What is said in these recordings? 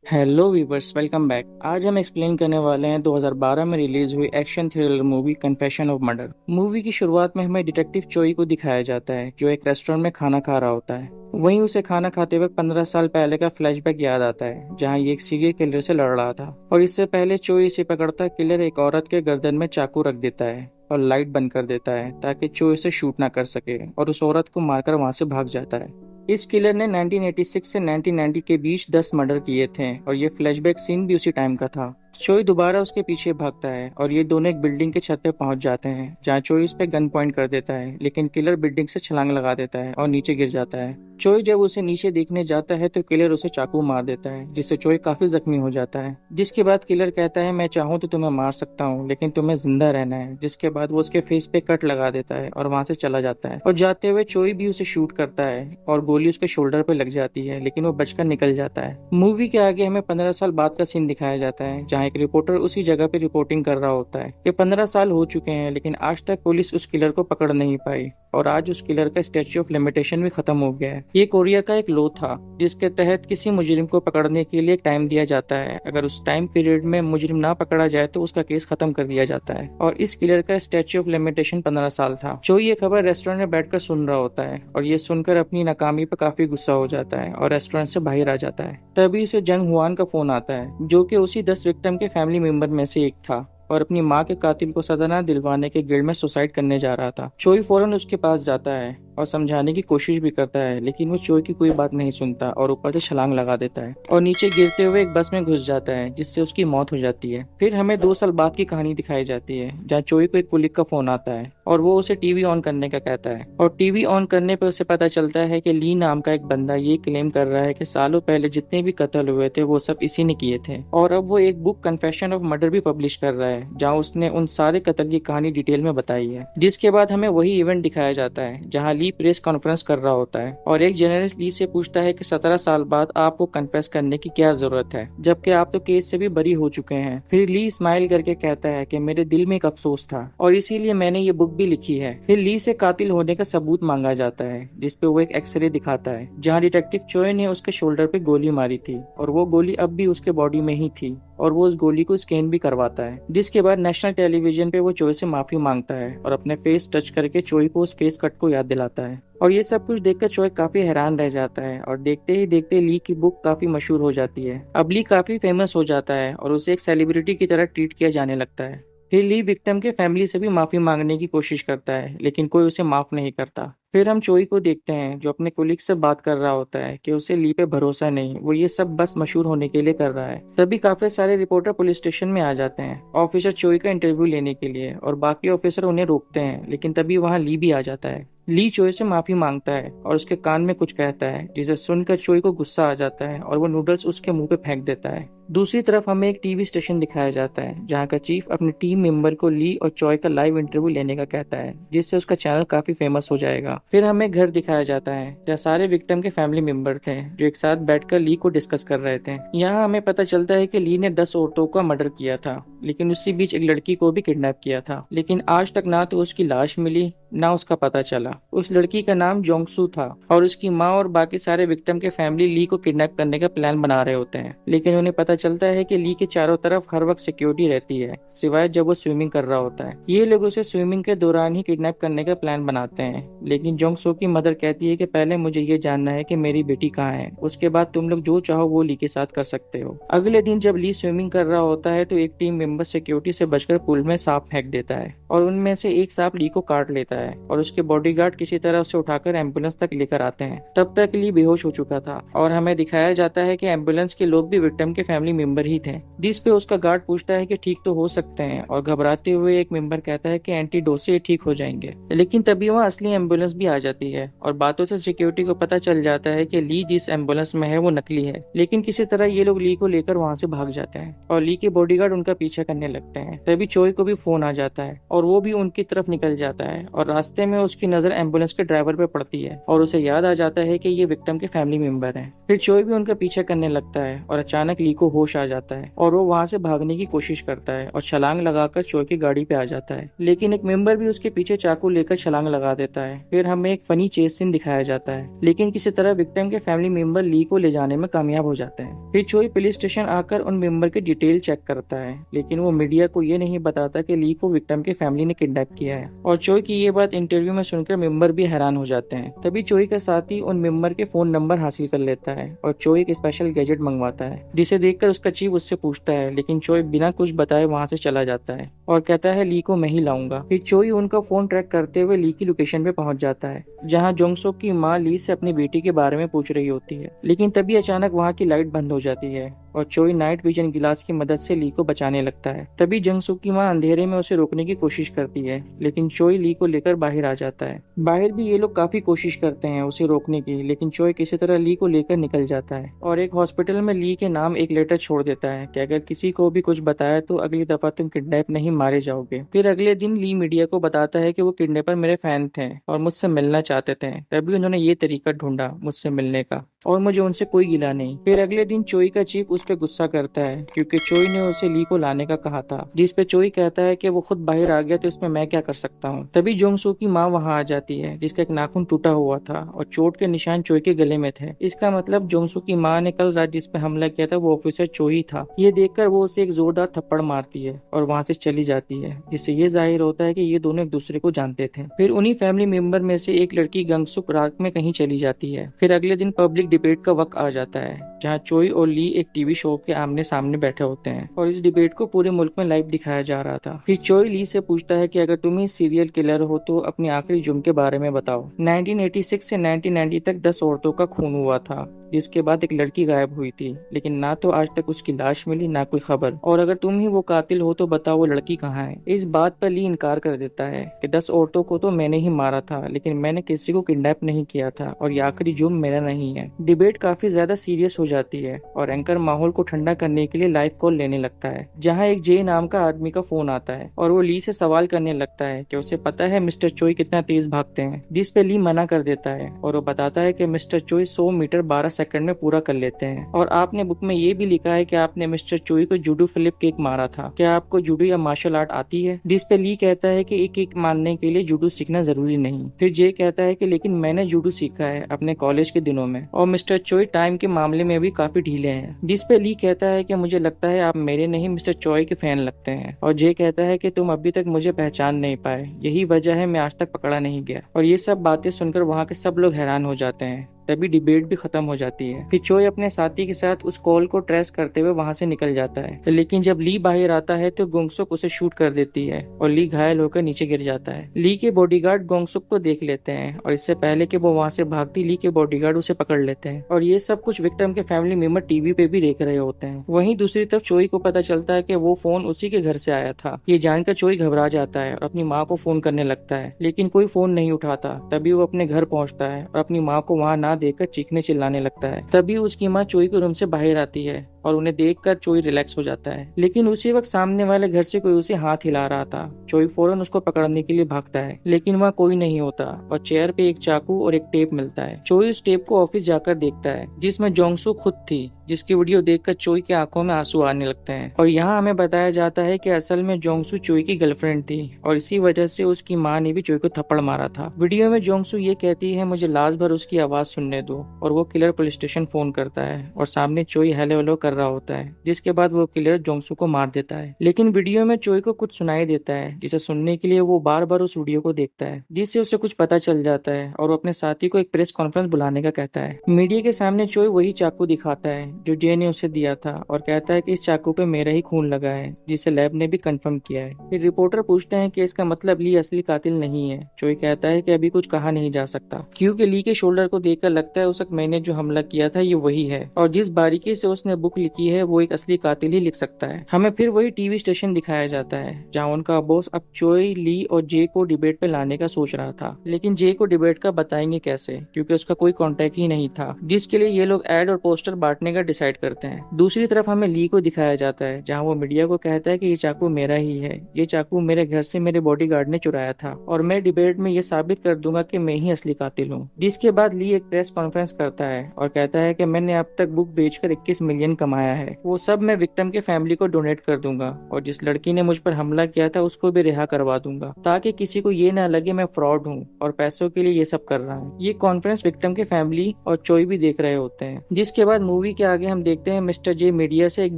Hello viewers, welcome back. आज हम explain करने वाले हैं 2012 में रिलीज हुई action thriller movie confession of murder. Movie की शुरुआत में हमें डिटेक्टिव चोई को दिखाया जाता है जो एक रेस्टोरेंट में खाना खा रहा होता है। वहीं उसे खाना खाते वक्त 15 साल पहले का फ्लैशबैक याद आता है जहां ये एक सीरियल किलर से लड़ रहा था। और इससे पहले चोई इसे पकड़ता किलर एक औरत के गर्दन में चाकू रख देता है और लाइट बंद कर देता है ताकि चोई इसे शूट ना कर सके और उस औरत को मारकर वहां से भाग जाता है। इस किलर ने 1986 से 1990 के बीच 10 मर्डर किए थे और ये फ्लैशबैक सीन भी उसी टाइम का था। चोई दोबारा उसके पीछे भागता है और ये दोनों एक बिल्डिंग के छत पे पहुंच जाते हैं जहां चोई उस पे गन पॉइंट कर देता है, लेकिन किलर बिल्डिंग से छलांग लगा देता है और नीचे गिर जाता है। चोई जब उसे नीचे देखने जाता है तो किलर उसे चाकू मार देता है जिससे चोई काफी जख्मी हो जाता है। जिसके बाद किलर कहता है, मैं चाहूँ तो तुम्हें मार सकता हूँ लेकिन तुम्हें जिंदा रहना है। जिसके बाद वो उसके फेस पे कट लगा देता है और वहां से चला जाता है। और जाते हुए चोई भी उसे शूट करता है और गोली उसके शोल्डर पे लग जाती है, लेकिन वो बचकर निकल जाता है। मूवी के आगे हमें 15 साल बाद का सीन दिखाया जाता है जहाँ एक रिपोर्टर उसी जगह पे रिपोर्टिंग कर रहा होता है। ये 15 साल हो चुके हैं लेकिन आज तक पुलिस उस किलर को पकड़ नहीं पाई और आज उस किलर का स्टैच्यू ऑफ लिमिटेशन भी खत्म हो गया है। ये कोरिया का एक लॉ था जिसके तहत किसी मुजरिम को पकड़ने के लिए टाइम दिया जाता है। अगर उस टाइम पीरियड में मुजरिम ना पकड़ा जाए तो उसका केस खत्म कर दिया जाता है और इस किलर का स्टैच्यू ऑफ लिमिटेशन 15 साल था। जो ये खबर रेस्टोरेंट में बैठकर सुन रहा होता है और ये सुनकर अपनी नाकामी पर काफी गुस्सा हो जाता है और रेस्टोरेंट से बाहर आ जाता है। तभी उसे जंग हुआन का फोन आता है जो कि उसी 10 विक्टिम के फैमिली मेंबर में से एक था और अपनी माँ के कातिल को सजा न दिलवाने के गिल्ड में सुसाइड करने जा रहा था। चोई फौरन उसके पास जाता है और समझाने की कोशिश भी करता है, लेकिन वो चोई की कोई बात नहीं सुनता और ऊपर से छलांग लगा देता है और नीचे गिरते हुए एक बस में घुस जाता है जिससे उसकी मौत हो जाती है। फिर हमें 2 साल बाद की कहानी दिखाई जाती है जहाँ चोई को एक कुलिक का फोन आता है और वो उसे टीवी ऑन करने का कहता है। और टीवी ऑन करने पर उसे पता चलता है कि ली नाम का एक बंदा ये क्लेम कर रहा है कि सालों पहले जितने भी कत्ल हुए थे वो सब इसी ने किए थे। और अब वो एक बुक कन्फेशन ऑफ मर्डर भी पब्लिश कर रहा है जहाँ उसने उन सारे कत्ल की कहानी डिटेल में बताई है। जिसके बाद हमें वही इवेंट दिखाया जाता है जहाँ ली प्रेस कॉन्फ्रेंस कर रहा होता है और एक जर्नलिस्ट ली से पूछता है कि 17 साल बाद आपको कन्फेस करने की क्या जरूरत है जबकि आप तो केस से भी बरी हो चुके हैं। फिर ली स्माइल करके कहता है कि मेरे दिल में एक अफसोस था और इसीलिए मैंने ये बुक भी लिखी है। फिर ली से कातिल होने का सबूत मांगा जाता है जिसपे वो एक एक्सरे दिखाता है जहाँ डिटेक्टिव चोय ने उसके शोल्डर पे गोली मारी थी और वो गोली अब भी उसके बॉडी में ही थी और वो उस गोली को स्कैन भी करवाता है। जिसके बाद नेशनल टेलीविजन पे वो चोई से माफी मांगता है और अपने फेस टच करके चोई को उस फेस कट को याद दिलाता है। और ये सब कुछ देखकर चोई काफी हैरान रह जाता है और देखते ही देखते ली की बुक काफी मशहूर हो जाती है। अब ली काफी फेमस हो जाता है और उसे एक सेलिब्रिटी की तरह ट्रीट किया जाने लगता है। फिर ली विक्टिम के फैमिली से भी माफी मांगने की कोशिश करता है लेकिन कोई उसे माफ नहीं करता। फिर हम चोई को देखते हैं जो अपने कोलिग से बात कर रहा होता है कि उसे ली पे भरोसा नहीं, वो ये सब बस मशहूर होने के लिए कर रहा है। तभी काफी सारे रिपोर्टर पुलिस स्टेशन में आ जाते हैं ऑफिसर चोई का इंटरव्यू लेने के लिए और बाकी ऑफिसर उन्हें रोकते हैं, लेकिन तभी वहाँ ली भी आ जाता है। ली चोई से माफी मांगता है और उसके कान में कुछ कहता है जिसे सुनकर चोई को गुस्सा आ जाता है और वो नूडल्स उसके मुंह पे फेंक देता है। दूसरी तरफ हमें एक टीवी स्टेशन दिखाया जाता है जहाँ का चीफ अपने टीम मेंबर को ली और चोई का लाइव इंटरव्यू लेने का कहता है जिससे उसका चैनल काफी फेमस हो जाएगा। फिर हमें घर दिखाया जाता है जहाँ सारे विक्टिम के फैमिली मेंबर थे जो एक साथ बैठकर ली को डिस्कस कर रहे थे। यहाँ हमें पता चलता है कि ली ने 10 औरतों का मर्डर किया था लेकिन उसी बीच एक लड़की को भी किडनैप किया था, लेकिन आज तक ना तो उसकी लाश मिली ना उसका पता चला। उस लड़की का नाम जोंगसू था और उसकी माँ और बाकी सारे विक्टिम के फैमिली ली को किडनैप करने का प्लान बना रहे होते हैं, लेकिन उन्हें पता चलता है कि ली के चारों तरफ हर वक्त सिक्योरिटी रहती है सिवाय जब वो स्विमिंग कर रहा होता है। ये लोग उसे स्विमिंग के दौरान ही किडनैप करने का प्लान बनाते हैं, लेकिन जोंगसू की मदर कहती है कि पहले मुझे ये जानना है कि मेरी बेटी कहाँ है, उसके बाद तुम लोग जो चाहो वो ली के साथ कर सकते हो। अगले दिन जब ली स्विमिंग कर रहा होता है तो एक टीम मेंबर सिक्योरिटी से बचकर पूल में सांप फेंक देता है और उनमें से एक सांप ली को काट लेता है और उसके बॉडीगार्ड किसी तरह उसे उठाकर एम्बुलेंस तक लेकर आते हैं। तब तक ली बेहोश हो चुका था और हमें दिखाया जाता है कि एम्बुलेंस के लोग भी विक्टिम के फैमिली मेंबर ही थे। जिस पे उसका गार्ड पूछता है कि ठीक तो हो सकते हैं और घबराते हुए एक मेंबर कहता है कि एंटीडोट से ठीक हो जाएंगे, लेकिन तभी वहाँ असली एम्बुलेंस भी आ जाती है और बातों से सिक्योरिटी को पता चल जाता है कि ली जिस एम्बुलेंस में है वो नकली है। लेकिन किसी तरह ये लोग ली को लेकर वहाँ से भाग जाते हैं और ली के बॉडीगार्ड उनका पीछा करने लगते हैं। तभी चोई को भी फोन आ जाता है और वो भी उनकी तरफ निकल जाता है और और रास्ते में उसकी नजर एम्बुलेंस के ड्राइवर पे पड़ती है और उसे याद आ जाता है कि ये विक्टिम के फैमिली मेंबर हैं। फिर चोई भी उनका पीछा करने लगता है और अचानक ली को होश आ जाता है और वो वहाँ से भागने की कोशिश करता है और छलांग लगाकर चोई की गाड़ी पे आ जाता है, लेकिन एक मेंबर भी उसके पीछे चाकू लेकर छलांग लगा देता है। फिर हमें एक फनी चेस सीन दिखाया जाता है, लेकिन किसी तरह विक्टिम के फैमिली मेंबर ली को ले जाने में कामयाब हो जाते हैं। फिर चोई पुलिस स्टेशन आकर उन मेंबर की डिटेल चेक करता है, लेकिन वो मीडिया को ये नहीं बताता कि ली को विक्टिम के फैमिली ने किडनैप किया है। और चोई की ये बात इंटरव्यू में सुनकर मेंबर भी हैरान हो जाते हैं। तभी चोई का साथी उन मेंबर के फोन नंबर हासिल कर लेता है और चोई एक स्पेशल गैजेट मंगवाता है, जिसे देखकर उसका चीफ उससे पूछता है, लेकिन चोई बिना कुछ बताए वहाँ से चला जाता है और कहता है ली को मैं ही लाऊंगा। फिर चोई उनका फोन ट्रैक करते हुए ली की लोकेशन पे पहुंच जाता है, जहाँ जोंगसुक की माँ ली से अपनी बेटी के बारे में पूछ रही होती है, लेकिन तभी अचानक वहाँ की लाइट बंद हो जाती है और चोई नाइट विजन गिलास की मदद से ली को बचाने लगता है। तभी जोंगसुक की माँ अंधेरे में उसे रोकने की कोशिश करती है, लेकिन चोई ली को लेकर बाहर आ जाता है। बाहर भी ये लोग काफी कोशिश करते हैं उसे रोकने की, लेकिन चोई किसी तरह ली को लेकर निकल जाता है और एक हॉस्पिटल में ली के नाम एक लेटर छोड़ देता है कि अगर किसी को भी कुछ बताया तो अगली दफा तुम किडनैप नहीं मारे जाओगे। फिर अगले दिन ली मीडिया को बताता है कि वो किडनैपर मेरे फैन थे और मुझसे मिलना चाहते थे, तभी उन्होंने ये तरीका ढूंढा मुझसे मिलने का और मुझे उनसे कोई गिला नहीं। फिर अगले दिन चोई का चीफ उस पर गुस्सा करता है क्योंकि चोई ने उसे ली को लाने का कहा था, जिस पे चोई कहता है कि वो खुद बाहर आ गया तो इसमें मैं क्या कर सकता हूँ। तभी जोंगसू की माँ वहाँ आ जाती है, जिसका एक नाखून टूटा हुआ था और चोट के निशान चोई के गले में थे। इसका मतलब जोंगसू की माँ ने कल रात जिस पे हमला किया था वो ऑफिसर चोई था। ये देखकर वो उसे एक जोरदार थप्पड़ मारती है और वहाँ से चली जाती है, जिससे ये जाहिर होता है कि ये दोनों एक दूसरे को जानते थे। फिर उन्हीं फैमिली मेंबर में से एक लड़की गंगसुक रात में कहीं चली जाती है। फिर अगले दिन पब्लिक डिबेट का वक्त आ जाता है, जहाँ चोई और ली एक टीवी शो के आमने सामने बैठे होते हैं और इस डिबेट को पूरे मुल्क में लाइव दिखाया जा रहा था। फिर चोई ली से पूछता है कि अगर तुम ही सीरियल किलर हो तो अपनी आखिरी जुर्म के बारे में बताओ। 1986 से 1990 तक 10 औरतों का खून हुआ था, जिसके बाद एक लड़की गायब हुई थी, लेकिन ना तो आज तक उसकी लाश मिली ना कोई खबर। और अगर तुम ही वो कातिल हो तो बताओ वो लड़की कहाँ है। इस बात पर ली इनकार कर देता है कि 10 औरतों को तो मैंने ही मारा था, लेकिन मैंने किसी को किडनैप नहीं किया था और ये आखिरी जुर्म मेरा नहीं है। डिबेट काफी ज्यादा सीरियस हो जाती है और एंकर माहौल को ठंडा करने के लिए लाइव कॉल लेने लगता है, जहाँ एक जे नाम का आदमी का फोन आता है और वो ली से सवाल करने लगता है कि उसे पता है मिस्टर चोई कितना तेज भागते हैं, जिस पे ली मना कर देता है और वो बताता है कि मिस्टर चोई 100 मीटर 12 सेकंड में पूरा कर लेते हैं। और आपने बुक में ये भी लिखा है कि आपने मिस्टर चोई को जूडो फ्लिप किक मारा था, क्या आपको जूडो या मार्शल आर्ट आती है। जिस पे ली कहता है कि एक किक मारने के लिए जूडो सीखना जरूरी नहीं। फिर जे कहता है कि लेकिन मैंने जूडो सीखा है अपने कॉलेज के दिनों में और मिस्टर चोई टाइम के मामले में भी काफी ढीले हैं। जिस पे ली कहता है कि मुझे लगता है आप मेरे नहीं मिस्टर चोई के फैन लगते हैं और जे कहता है कि तुम अभी तक मुझे पहचान नहीं पाए, यही वजह है मैं आज तक पकड़ा नहीं गया। और ये सब बातें सुनकर वहाँ के सब लोग हैरान हो जाते हैं। तभी डिबेट भी खत्म हो जाती है। फिर चोई अपने साथी के साथ उस कॉल को ट्रेस करते हुए वहां से निकल जाता है, लेकिन जब ली बाहर आता है तो गोंगसुक उसे शूट कर देती है और ली घायल होकर नीचे गिर जाता है। ली के बॉडीगार्ड गोंगसुक को देख लेते हैं और इससे पहले कि वो वहां से भागती ली के बॉडीगार्ड उसे पकड़ लेते हैं और ये सब कुछ विक्टिम के फैमिली मेंबर टीवी पे भी देख रहे होते हैं। वहीं दूसरी तरफ चोई को पता चलता है कि वो फोन उसी के घर से आया था। ये जानकर चोई घबरा जाता है और अपनी माँ को फोन करने लगता है, लेकिन कोई फोन नहीं उठाता। तभी वो अपने घर पहुंचता है और अपनी माँ को वहाँ ना देखकर चीखने चिल्लाने लगता है। तभी उसकी माँ चोई के रूम से बाहर आती है और उन्हें देखकर चोई रिलैक्स हो जाता है, लेकिन उसी वक्त सामने वाले घर से कोई उसे हाथ हिला रहा था। चोई फौरन उसको पकड़ने के लिए भागता है, लेकिन वहाँ कोई नहीं होता और चेयर पे एक चाकू और एक टेप मिलता है। चोई उस टेप को ऑफिस जाकर देखता है, जिसमें जोंगसू खुद थी, जिसकी वीडियो देखकर चोई की आंखों में आंसू आने लगते हैं। और यहाँ हमें बताया जाता है कि असल में जोंगसू चोई की गर्लफ्रेंड थी और इसी वजह से उसकी माँ ने भी चोई को थप्पड़ मारा था। वीडियो में जोंगसू ये कहती है मुझे लाश भर उसकी आवाज सुनने दो, और वो किलर पुलिस स्टेशन फोन करता है और सामने चोई हेलो हेलो कर रहा होता है, जिसके बाद वो किलर जोंगसू को मार देता है। लेकिन वीडियो में चोई को कुछ सुनाई देता है, जिसे सुनने के लिए वो बार बार उस वीडियो को देखता है, जिससे उसे कुछ पता चल जाता है और वो अपने साथी को एक प्रेस कॉन्फ्रेंस बुलाने का कहता है। मीडिया के सामने चोई वही चाकू दिखाता है जो जे ने उसे दिया था और कहता है कि इस चाकू पे मेरा ही खून लगा है, जिसे लैब ने भी कंफर्म किया है। फिर रिपोर्टर पूछते हैं कि इसका मतलब ली असली कातिल नहीं है। चोई कहता है कि अभी कुछ कहा नहीं जा सकता, क्योंकि ली के शोल्डर को देखकर लगता है उस वक्त मैंने जो हमला किया था ये वही है, और जिस बारीकी से उसने बुक लिखी है वो एक असली कातिल ही लिख सकता है। हमें फिर वही टीवी स्टेशन दिखाया जाता है जहाँ उनका बॉस अब चोई, ली और जे को डिबेट पे लाने का सोच रहा था, लेकिन जे को डिबेट का बताएंगे कैसे, क्योंकि उसका कोई कॉन्टेक्ट ही नहीं था, जिसके लिए ये लोग एड और पोस्टर बांटने का डिसाइड करते हैं। दूसरी तरफ हमें ली को दिखाया जाता है जहाँ वो मीडिया को कहता है कि ये चाकू मेरा ही है, ये चाकू मेरे घर से मेरे बॉडीगार्ड ने चुराया था और मैं डिबेट में ये साबित कर दूंगा कि मैं ही असली कातिल हूँ। जिसके बाद ली एक प्रेस कॉन्फ्रेंस करता है और कहता है कि मैंने अब तक बुक बेचकर 21 मिलियन कमाया है, वो सब मैं विक्टिम के फैमिली को डोनेट कर दूंगा और जिस लड़की ने मुझ पर हमला किया था उसको भी रिहा करवा दूंगा, ताकि किसी को ये ना लगे मैं फ्रॉड हूँ और पैसों के लिए ये सब कर रहा हूँ। ये कॉन्फ्रेंस विक्टिम के फैमिली और चोई भी देख रहे होते हैं। जिसके बाद मूवी के आगे हम देखते हैं मिस्टर जे मीडिया से एक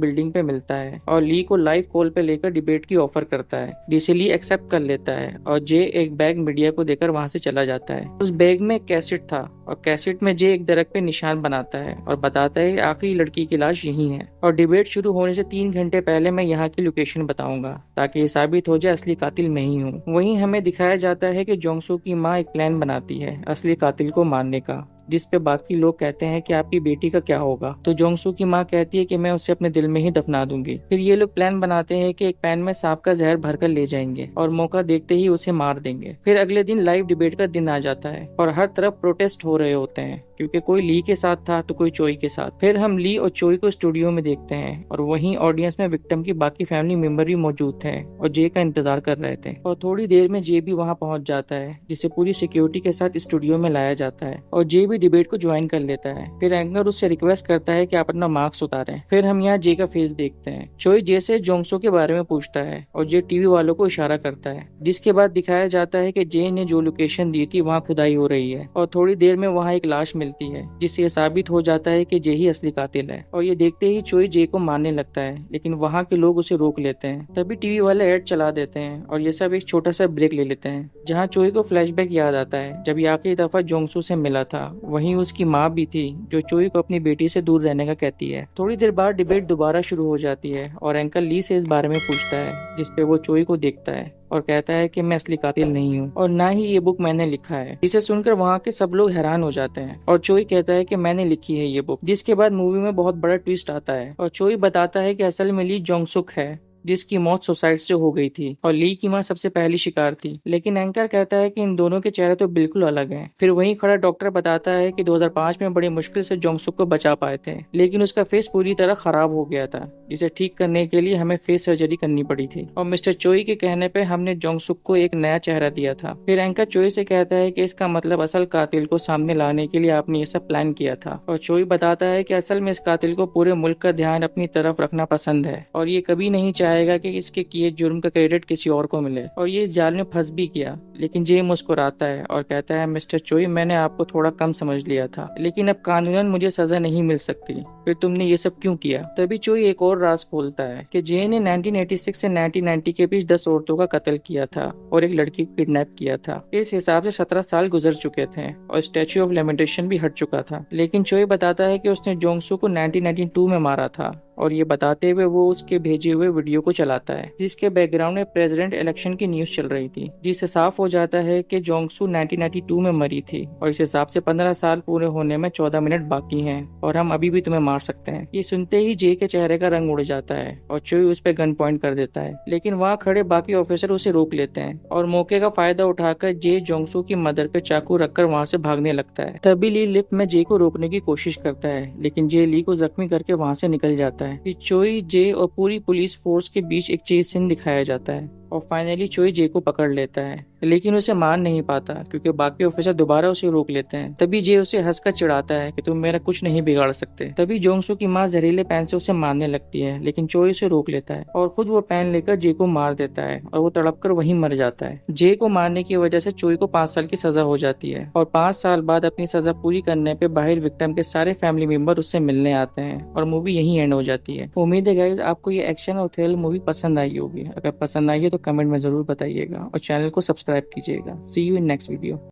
बिल्डिंग पे मिलता है और ली को लाइव कॉल पे लेकर डिबेट की ऑफर करता है, जिसे ली एक्सेप्ट कर लेता है और जे एक बैग मीडिया को देकर वहाँ से चला जाता है। उस बैग में कैसेट था और कैसेट में जे एक दरख्त पे निशान बनाता है और बताता है आखिरी लड़की की लाश यही है और डिबेट शुरू होने से 3 घंटे पहले मैं यहाँ की लोकेशन बताऊंगा ताकि ये साबित हो जाए असली कातिल मैं ही हूँ। वहीं हमें दिखाया जाता है कि जोंगसू की माँ एक प्लान बनाती है असली कातिल को मारने का, जिस पे बाकी लोग कहते हैं कि आपकी बेटी का क्या होगा, तो जोंगसू की माँ कहती है कि मैं उसे अपने दिल में ही दफना दूंगी। फिर ये लोग प्लान बनाते हैं कि एक पैन में सांप का जहर भरकर ले जाएंगे और मौका देखते ही उसे मार देंगे। फिर अगले दिन लाइव डिबेट का दिन आ जाता है और हर तरफ प्रोटेस्ट हो रहे होते हैं क्योंकि कोई ली के साथ था तो कोई चोई के साथ। फिर हम ली और चोई को स्टूडियो में देखते हैं और वहीं ऑडियंस में विक्टिम की बाकी फैमिली मेंबर भी मौजूद थे और जे का इंतजार कर रहे थे और थोड़ी देर में जे भी वहां पहुंच जाता है, जिसे पूरी सिक्योरिटी के साथ स्टूडियो में लाया जाता है और जे भी डिबेट को ज्वाइन कर लेता है। फिर एंकर उससे रिक्वेस्ट करता है कि आप अपना मार्क्स उतारें। फिर हम यहाँ जे का फेस देखते हैं। चोई जे से जोंगसो के बारे में पूछता है और जे टीवी वालों को इशारा करता है, जिसके बाद दिखाया जाता है कि जे ने जो लोकेशन दी थी वहाँ खुदाई हो रही है और थोड़ी देर में वहाँ एक लाश मिलती है, जिससे साबित हो जाता है कि जे ही असली कातिल है। और ये देखते ही चोई जे को मारने लगता है, लेकिन वहाँ के लोग उसे रोक लेते हैं। तभी टीवी वाले ऐड चला देते हैं और ये सब एक छोटा सा ब्रेक ले लेते हैं, जहाँ चोई को फ्लैशबैक याद आता है जब ये आखिरी दफा जोंगसू से मिला था। वहीं उसकी माँ भी थी जो चोई को अपनी बेटी से दूर रहने का कहती है। थोड़ी देर बाद डिबेट दोबारा शुरू हो जाती है और एंकर ली से इस बारे में पूछता है, जिसपे वो चोई को देखता है और कहता है कि मैं असली कातिल नहीं हूँ और ना ही ये बुक मैंने लिखा है। जिसे सुनकर वहाँ के सब लोग हैरान हो जाते हैं और चोई कहता है कि मैंने लिखी है ये बुक। जिसके बाद मूवी में बहुत बड़ा ट्विस्ट आता है और चोई बताता है कि असल में ली जोंगसुक है, जिसकी मौत सुसाइड से हो गई थी और ली की मां सबसे पहली शिकार थी। लेकिन एंकर कहता है कि इन दोनों के चेहरे तो बिल्कुल अलग हैं। फिर वहीं खड़ा डॉक्टर बताता है कि 2005 में बड़ी मुश्किल से जोंगसुक को बचा पाए थे, लेकिन उसका फेस पूरी तरह खराब हो गया था, जिसे ठीक करने के लिए हमें फेस सर्जरी करनी पड़ी थी और मिस्टर चोई के कहने पे हमने जोंगसुक को एक नया चेहरा दिया था। फिर एंकर चोई से कहता है कि इसका मतलब असल कातिल को सामने लाने के लिए आपने ये सब प्लान किया था और चोई बताता है कि असल में इस कातिल को पूरे मुल्क का ध्यान अपनी तरफ रखना पसंद है और ये कभी नहीं चाहेगा कि इसके किए जुर्म का क्रेडिट किसी और को मिले और ये इस जाल में फंस भी गया। लेकिन जे मुस्कुराता है और कहता है, मिस्टर चोई मैंने आपको थोड़ा कम समझ लिया था, लेकिन अब कानूनन मुझे सजा नहीं मिल सकती, फिर तुमने ये सब क्यों किया। तभी चोई एक और राज खोलता है कि जे ने 1986 से 1990 के बीच 10 औरतों का कत्ल किया था और एक लड़की को किडनैप किया था। इस हिसाब से 17 साल गुजर चुके थे और स्टैच्यू ऑफ लिमिटेशन भी हट चुका था। लेकिन चोई बताता है कि उसने जोंगसू को 1992 में मारा था और ये बताते हुए वो उसके भेजे हुए वीडियो को चलाता है, जिसके बैकग्राउंड में प्रेसिडेंट इलेक्शन की न्यूज चल रही थी, जिससे साफ हो जाता है कि जोंगसू 1992 में मरी थी और इस हिसाब से 15 साल पूरे होने में 14 मिनट बाकी हैं और हम अभी भी तुम्हें मार सकते हैं। ये सुनते ही जे के चेहरे का रंग उड़ जाता है और चोई उस पर गन पॉइंट कर देता है, लेकिन वहाँ खड़े बाकी ऑफिसर उसे रोक लेते हैं और मौके का फायदा उठाकर जे जोंगसू की मदर पे चाकू रखकर वहाँ से भागने लगता है। तभी ली लिफ्ट में जे को रोकने की कोशिश करता है, लेकिन जे ली को जख्मी करके वहाँ से निकल जाता है। चोई, जे और पूरी पुलिस फोर्स के बीच एक चेज सीन दिखाया जाता है और फाइनली चोई जे को पकड़ लेता है, लेकिन उसे मार नहीं पाता क्योंकि बाकी ऑफिसर दोबारा उसे रोक लेते हैं। तभी जे उसे हंसकर चिढ़ाता है कि तुम मेरा कुछ नहीं बिगाड़ सकते। तभी जोंगसू की माँ जहरीले पेन से उसे मारने लगती है, लेकिन चोई उसे रोक लेता है और खुद वो पेन लेकर जे को मार देता है और वो तड़प कर वहीं मर जाता है। जे को मारने की वजह से चोई को 5 साल की सजा हो जाती है और 5 साल बाद अपनी सजा पूरी करने पे बाहर विक्टिम के सारे फैमिली मेंबर उससे मिलने आते हैं और मूवी यहीं एंड हो जाती है। उम्मीद है गाइस आपको ये एक्शन और थ्रिल मूवी पसंद आई होगी। अगर पसंद आई है तो कमेंट में जरूर बताइएगा और चैनल को सब्सक्राइब कीजिएगा। सी यू इन नेक्स्ट वीडियो।